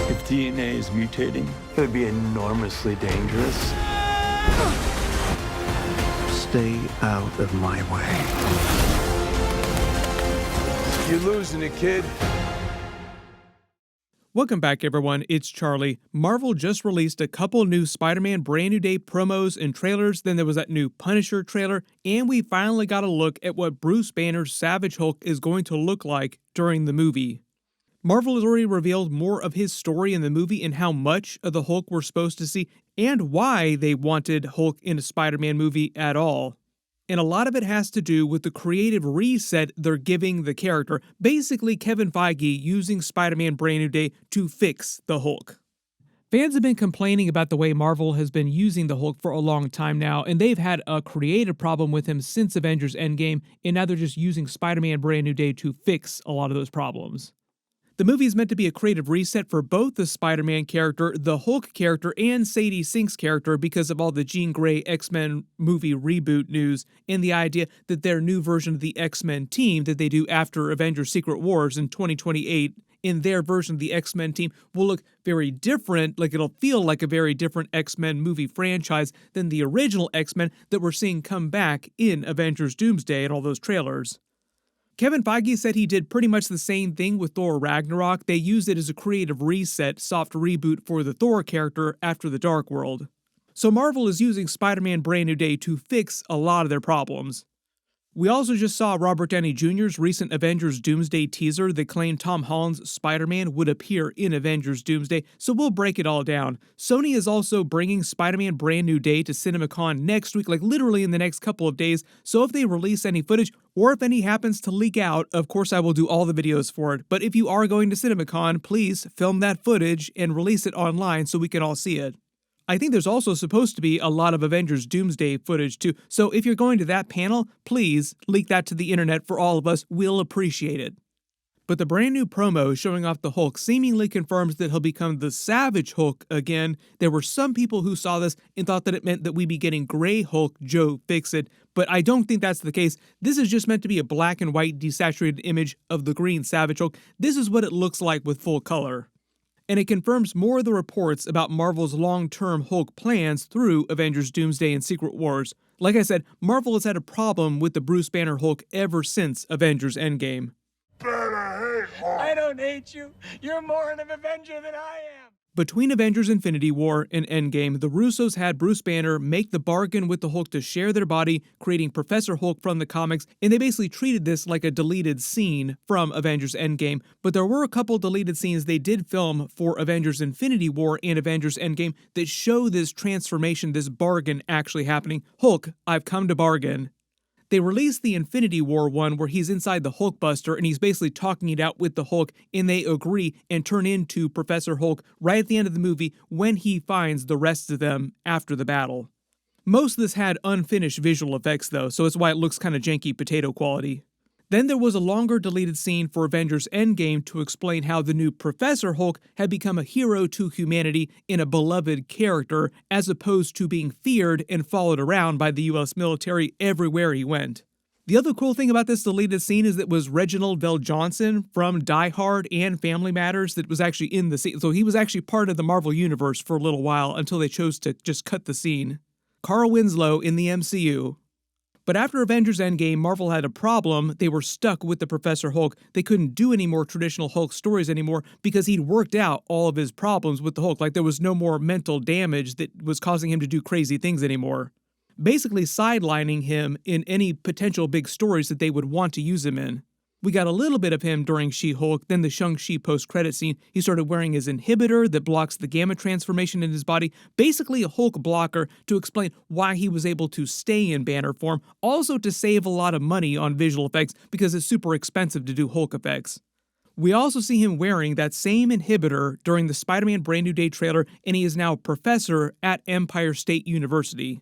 If DNA is mutating, it would be enormously dangerous. Stay out of my way. You're losing it, kid. Welcome back, everyone. It's Charlie. Marvel just released a couple new Spider-Man Brand New Day promos and trailers. Then there was that new Punisher trailer, and we finally got a look at what Bruce Banner's Savage Hulk is going to look like during the movie. Marvel has already revealed more of his story in the movie and how much of the Hulk we're supposed to see, and why they wanted Hulk in a Spider-Man movie at all. And a lot of it has to do with the creative reset they're giving the character. Basically, Kevin Feige using Spider-Man Brand New Day to fix the Hulk. Fans have been complaining about the way Marvel has been using the Hulk for a long time now, and they've had a creative problem with him since Avengers Endgame, and now they're just using Spider-Man Brand New Day to fix a lot of those problems. The movie is meant to be a creative reset for both the Spider-Man character, the Hulk character, and Sadie Sink's character because of all the Jean Grey X-Men movie reboot news and the idea that their new version of the X-Men team that they do after Avengers Secret Wars in 2028, in their version of the X-Men team, will look very different, like it'll feel like a very different X-Men movie franchise than the original X-Men that we're seeing come back in Avengers Doomsday and all those trailers. Kevin Feige said he did pretty much the same thing with Thor Ragnarok. They used it as a creative reset, soft reboot for the Thor character after the Dark World. So Marvel is using Spider-Man Brand New Day to fix a lot of their problems. We also just saw Robert Downey Jr.'s recent Avengers Doomsday teaser that claimed Tom Holland's Spider-Man would appear in Avengers Doomsday, so we'll break it all down. Sony is also bringing Spider-Man Brand New Day to CinemaCon next week, like literally in the next couple of days, so if they release any footage, or if any happens to leak out, of course I will do all the videos for it. But if you are going to CinemaCon, please film that footage and release it online so we can all see it. I think there's also supposed to be a lot of Avengers Doomsday footage too, so if you're going to that panel, please leak that to the internet for all of us, we'll appreciate it. But the brand new promo showing off the Hulk seemingly confirms that he'll become the Savage Hulk again. There were some people who saw this and thought that it meant that we'd be getting Grey Hulk Joe Fixit, but I don't think that's the case. This is just meant to be a black and white desaturated image of the green Savage Hulk. This is what it looks like with full color. And it confirms more of the reports about Marvel's long-term Hulk plans through Avengers Doomsday and Secret Wars. Like I said, Marvel has had a problem with the Bruce Banner Hulk ever since Avengers Endgame. I don't hate you. You're more of an Avenger than I am. Between Avengers Infinity War and Endgame, the Russos had Bruce Banner make the bargain with the Hulk to share their body, creating Professor Hulk from the comics, and they basically treated this like a deleted scene from Avengers Endgame. But there were a couple deleted scenes they did film for Avengers Infinity War and Avengers Endgame that show this transformation, this bargain actually happening. Hulk, I've come to bargain. They released the Infinity War one where he's inside the Hulkbuster and he's basically talking it out with the Hulk, and they agree and turn into Professor Hulk right at the end of the movie when he finds the rest of them after the battle. Most of this had unfinished visual effects though, so it's why it looks kind of janky potato quality. Then there was a longer deleted scene for Avengers Endgame to explain how the new Professor Hulk had become a hero to humanity and a beloved character, as opposed to being feared and followed around by the US military everywhere he went. The other cool thing about this deleted scene is that it was Reginald VelJohnson from Die Hard and Family Matters that was actually in the scene, so he was actually part of the Marvel Universe for a little while until they chose to just cut the scene. Carl Winslow in the MCU. But after Avengers Endgame, Marvel had a problem. They were stuck with the Professor Hulk. They couldn't do any more traditional Hulk stories anymore because he'd worked out all of his problems with the Hulk. Like there was no more mental damage that was causing him to do crazy things anymore. Basically sidelining him in any potential big stories that they would want to use him in. We got a little bit of him during She-Hulk, then the Shang-Chi post-credit scene. He started wearing his inhibitor that blocks the gamma transformation in his body, basically a Hulk blocker to explain why he was able to stay in Banner form, also to save a lot of money on visual effects because it's super expensive to do Hulk effects. We also see him wearing that same inhibitor during the Spider-Man Brand New Day trailer, and he is now a professor at Empire State University.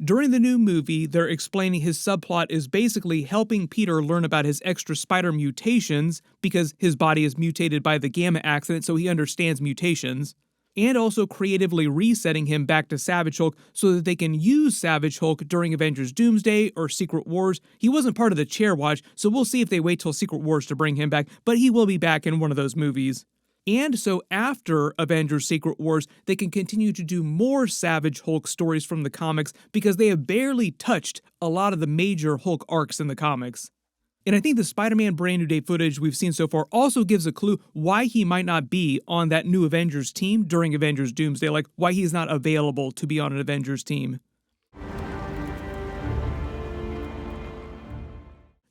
During the new movie, they're explaining his subplot is basically helping Peter learn about his extra spider mutations because his body is mutated by the gamma accident, so he understands mutations, and also creatively resetting him back to Savage Hulk so that they can use Savage Hulk during Avengers Doomsday or Secret Wars. He wasn't part of the Chair Watch, so we'll see if they wait till Secret Wars to bring him back, but he will be back in one of those movies. And so after Avengers Secret Wars, they can continue to do more Savage Hulk stories from the comics because they have barely touched a lot of the major Hulk arcs in the comics. And I think the Spider-Man Brand New Day footage we've seen so far also gives a clue why he might not be on that new Avengers team during Avengers Doomsday, like why he's not available to be on an Avengers team.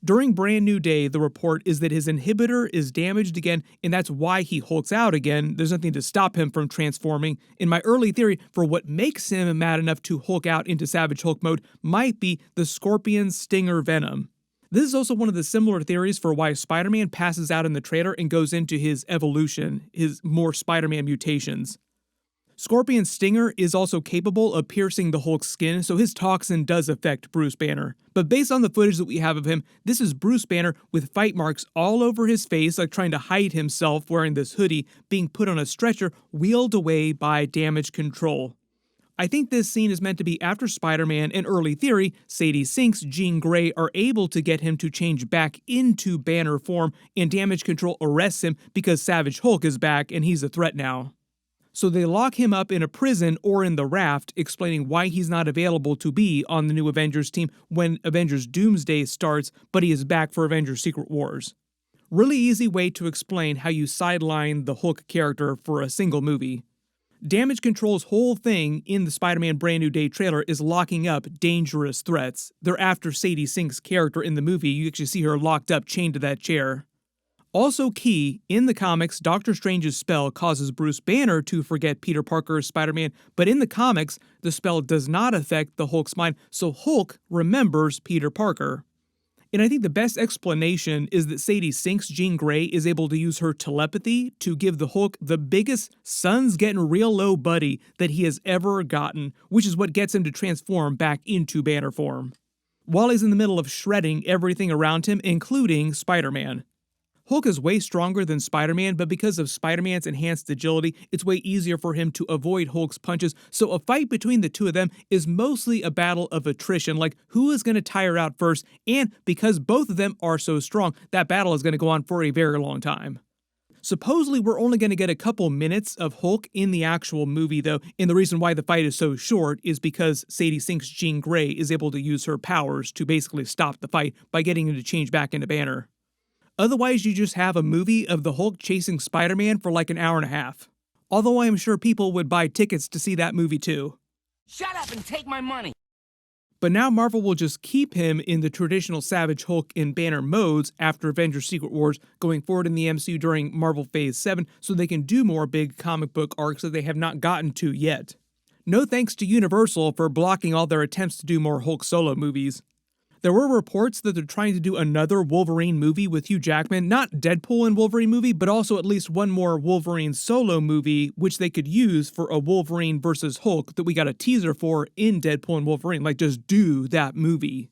During Brand New Day, the report is that his inhibitor is damaged again, and that's why he hulks out again. There's nothing to stop him from transforming. In my early theory for what makes him mad enough to hulk out into Savage Hulk mode might be the Scorpion's stinger venom. This is also one of the similar theories for why Spider-Man passes out in the trailer and goes into his evolution, his more Spider-Man mutations. Scorpion's stinger is also capable of piercing the Hulk's skin, so his toxin does affect Bruce Banner. But based on the footage that we have of him, this is Bruce Banner with fight marks all over his face, like trying to hide himself wearing this hoodie, being put on a stretcher, wheeled away by Damage Control. I think this scene is meant to be after Spider-Man and early theory, Sadie Sink's Jean Grey are able to get him to change back into Banner form, and Damage Control arrests him because Savage Hulk is back and he's a threat now. So they lock him up in a prison or in the raft, explaining why he's not available to be on the new Avengers team when Avengers Doomsday starts, but he is back for Avengers Secret Wars. Really easy way to explain how you sideline the Hulk character for a single movie. Damage Control's whole thing in the Spider-Man Brand New Day trailer is locking up dangerous threats. They're after Sadie Sink's character in the movie. You actually see her locked up, chained to that chair. Also key, in the comics, Doctor Strange's spell causes Bruce Banner to forget Peter Parker as Spider-Man, but in the comics, the spell does not affect the Hulk's mind, so Hulk remembers Peter Parker. And I think the best explanation is that Sadie Sink's Jean Grey is able to use her telepathy to give the Hulk the biggest sun's getting real low buddy that he has ever gotten, which is what gets him to transform back into Banner form, while he's in the middle of shredding everything around him, including Spider-Man. Hulk is way stronger than Spider-Man, but because of Spider-Man's enhanced agility, it's way easier for him to avoid Hulk's punches, so a fight between the two of them is mostly a battle of attrition, like who is going to tire out first, and because both of them are so strong, that battle is going to go on for a very long time. Supposedly, we're only going to get a couple minutes of Hulk in the actual movie, though, and the reason why the fight is so short is because Sadie Sink's Jean Grey is able to use her powers to basically stop the fight by getting him to change back into Banner. Otherwise, you just have a movie of the Hulk chasing Spider-Man for like an hour and a half. Although I am sure people would buy tickets to see that movie too. Shut up and take my money! But now Marvel will just keep him in the traditional Savage Hulk and Banner modes after Avengers Secret Wars going forward in the MCU during Marvel Phase 7 so they can do more big comic book arcs that they have not gotten to yet. No thanks to Universal for blocking all their attempts to do more Hulk solo movies. There were reports that they're trying to do another Wolverine movie with Hugh Jackman, not Deadpool and Wolverine movie, but also at least one more Wolverine solo movie, which they could use for a Wolverine versus Hulk that we got a teaser for in Deadpool and Wolverine, like just do that movie.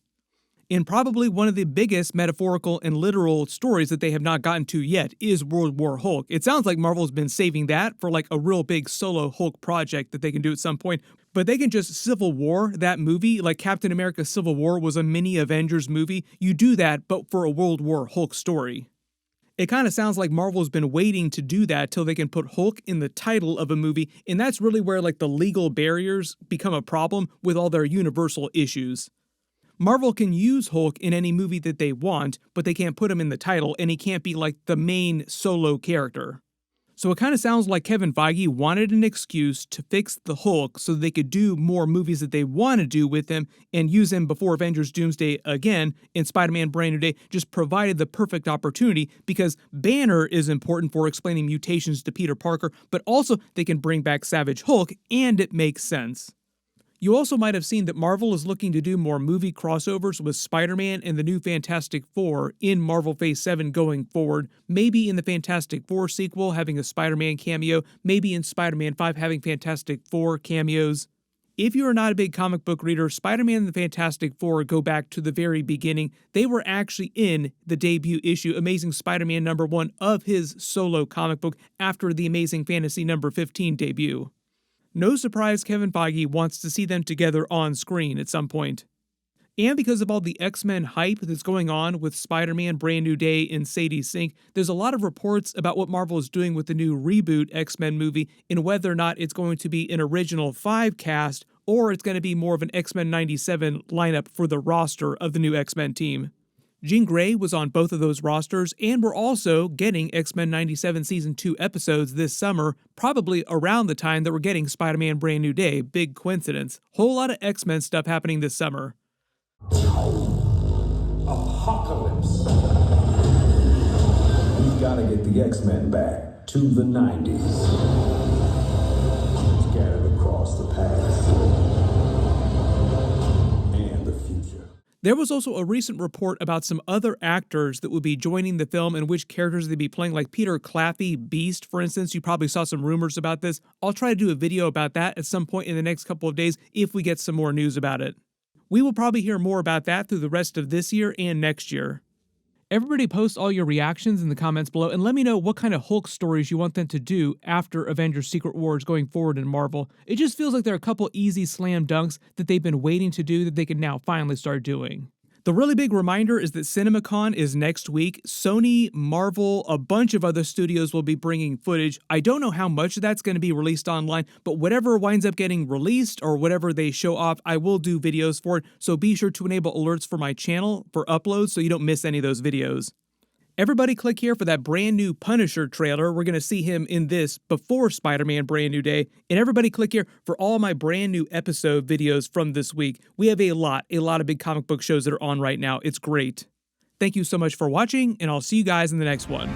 And probably one of the biggest metaphorical and literal stories that they have not gotten to yet is World War Hulk. It sounds like Marvel's been saving that for like a real big solo Hulk project that they can do at some point. But they can just Civil War that movie, like Captain America Civil War was a mini Avengers movie. You do that, but for a World War Hulk story. It kind of sounds like Marvel's been waiting to do that till they can put Hulk in the title of a movie, and that's really where like the legal barriers become a problem with all their Universal issues. Marvel can use Hulk in any movie that they want, but they can't put him in the title, and he can't be like the main solo character. So it kind of sounds like Kevin Feige wanted an excuse to fix the Hulk so they could do more movies that they want to do with him and use him before Avengers Doomsday again, and Spider-Man Brand New Day just provided the perfect opportunity because Banner is important for explaining mutations to Peter Parker, but also they can bring back Savage Hulk, and it makes sense. You also might have seen that Marvel is looking to do more movie crossovers with Spider-Man and the new Fantastic Four in Marvel Phase 7 going forward, maybe in the Fantastic Four sequel having a Spider-Man cameo, maybe in Spider-Man 5 having Fantastic Four cameos. If you are not a big comic book reader, Spider-Man and the Fantastic Four go back to the very beginning. They were actually in the debut issue, Amazing Spider-Man #1 of his solo comic book after the Amazing Fantasy #15 debut. No surprise Kevin Feige wants to see them together on screen at some point. And because of all the X-Men hype that's going on with Spider-Man Brand New Day and Sadie Sink, there's a lot of reports about what Marvel is doing with the new reboot X-Men movie and whether or not it's going to be an original 5 cast or it's going to be more of an X-Men 97 lineup for the roster of the new X-Men team. Jean Grey was on both of those rosters, and we're also getting X-Men 97 Season 2 episodes this summer, probably around the time that we're getting Spider-Man Brand New Day. Big coincidence. Whole lot of X-Men stuff happening this summer. Apocalypse. We've got to get the X-Men back to the 90s. Scattered across the past and the future. There was also a recent report about some other actors that would be joining the film and which characters they'd be playing, like Peter Claffey, Beast, for instance. You probably saw some rumors about this. I'll try to do a video about that at some point in the next couple of days if we get some more news about it. We will probably hear more about that through the rest of this year and next year. Everybody post all your reactions in the comments below and let me know what kind of Hulk stories you want them to do after Avengers Secret Wars going forward in Marvel. It just feels like there are a couple easy slam dunks that they've been waiting to do that they can now finally start doing. The really big reminder is that CinemaCon is next week. Sony, Marvel, a bunch of other studios will be bringing footage. I don't know how much of that's going to be released online, but whatever winds up getting released or whatever they show off, I will do videos for it. So be sure to enable alerts for my channel for uploads so you don't miss any of those videos. Everybody click here for that brand new Punisher trailer. We're going to see him in this before Spider-Man Brand New Day. And everybody click here for all my brand new episode videos from this week. We have a lot of big comic book shows that are on right now. It's great. Thank you so much for watching, and I'll see you guys in the next one.